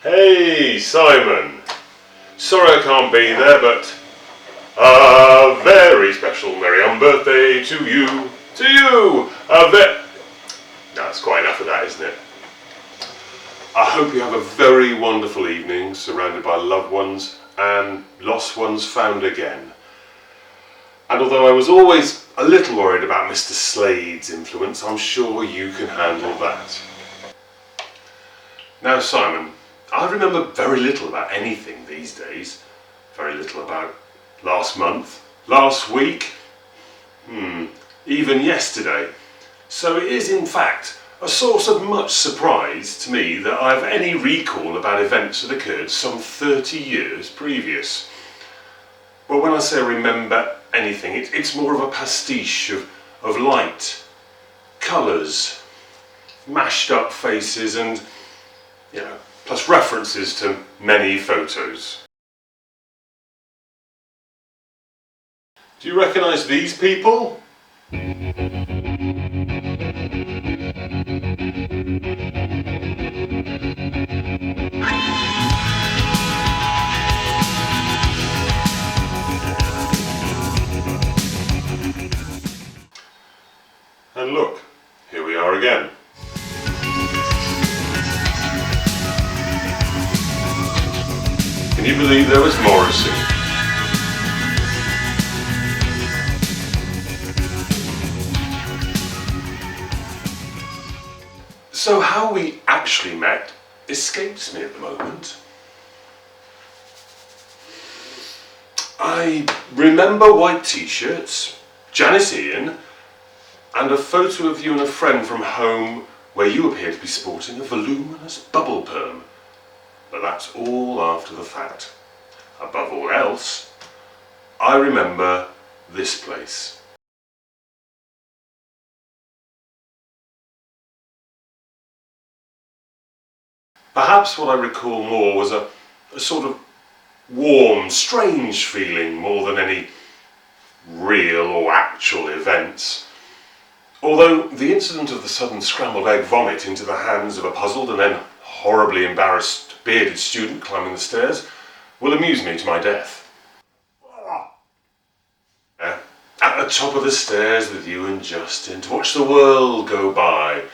Hey, Simon. Sorry I can't be there, but a very special Merry birthday to you. To you. That's quite enough of that, isn't it? I hope you have a very wonderful evening surrounded by loved ones and lost ones found again. And although I was always a little worried about Mr. Slade's influence, I'm sure you can handle that. Now, Simon, I remember very little about anything these days. Very little about last month, last week, even yesterday. So it is in fact a source of much surprise to me that I have any recall about events that occurred some 30 years previous. Well, when I say remember anything, it's more of a pastiche of light, colours, mashed up faces and, plus references to many photos. Do you recognise these people? And look, here we are again. Can you believe there was Morrissey? So how we actually met escapes me at the moment. I remember white t-shirts, Janice Ian, and a photo of you and a friend from home where you appear to be sporting a voluminous bubble perm. But that's all after the fact. Above all else, I remember this place. Perhaps what I recall more was a sort of warm, strange feeling more than any real or actual events. Although the incident of the sudden scrambled egg vomit into the hands of a puzzled and then horribly embarrassed bearded student climbing the stairs will amuse me to my death. At the top of the stairs with you and Justin to watch the world go by,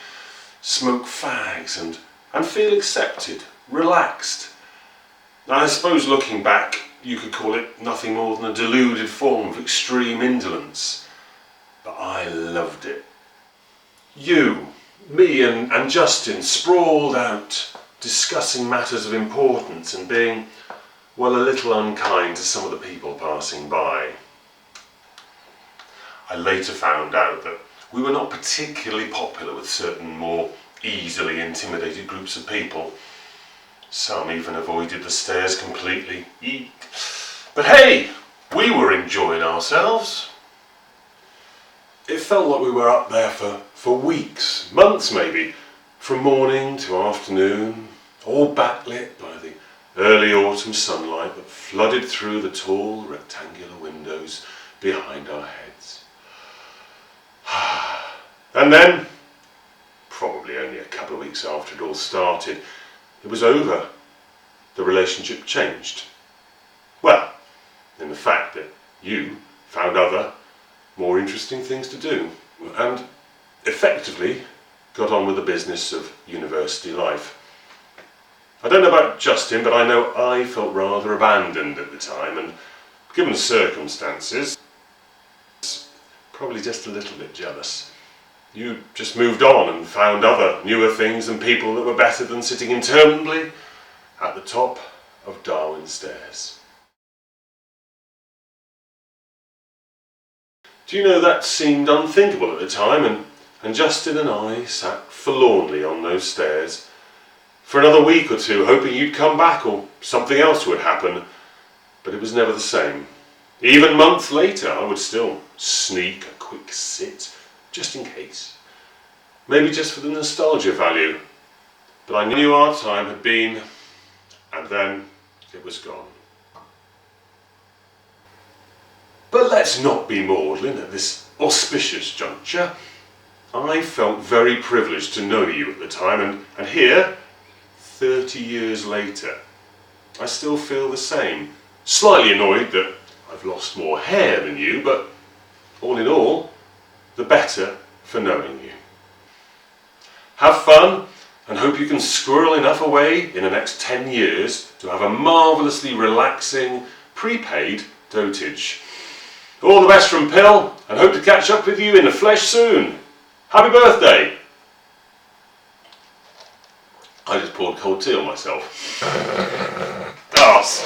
smoke fags and feel accepted, relaxed. Now, I suppose looking back you could call it nothing more than a deluded form of extreme indolence, but I loved it. You, me and Justin sprawled out, discussing matters of importance and being, well, a little unkind to some of the people passing by. I later found out that we were not particularly popular with certain more easily intimidated groups of people. Some even avoided the stairs completely. But hey, we were enjoying ourselves. It felt like we were up there for weeks, months maybe, from morning to afternoon, all backlit by the early autumn sunlight that flooded through the tall rectangular windows behind our heads. And then, probably only a couple of weeks after it all started, it was over. The relationship changed. Well, in the fact that you found other, more interesting things to do, and effectively got on with the business of university life. I don't know about Justin, but I know I felt rather abandoned at the time, and given the circumstances, probably just a little bit jealous. You just moved on and found other, newer things and people that were better than sitting interminably at the top of Darwin stairs. Do you know that seemed unthinkable at the time, and Justin and I sat forlornly on those stairs for another week or two, hoping you'd come back or something else would happen, but it was never the same. Even months later, I would still sneak a quick sit, just in case. Maybe just for the nostalgia value. But I knew our time had been, and then it was gone. But let's not be maudlin at this auspicious juncture. I felt very privileged to know you at the time, and here, 30 30 years later, I still feel the same. Slightly annoyed that I've lost more hair than you, but all in all, the better for knowing you. Have fun, and hope you can squirrel enough away in the next 10 years to have a marvellously relaxing, prepaid dotage. All the best from Pill, and hope to catch up with you in the flesh soon. Happy birthday! I just poured cold tea on myself. Arse.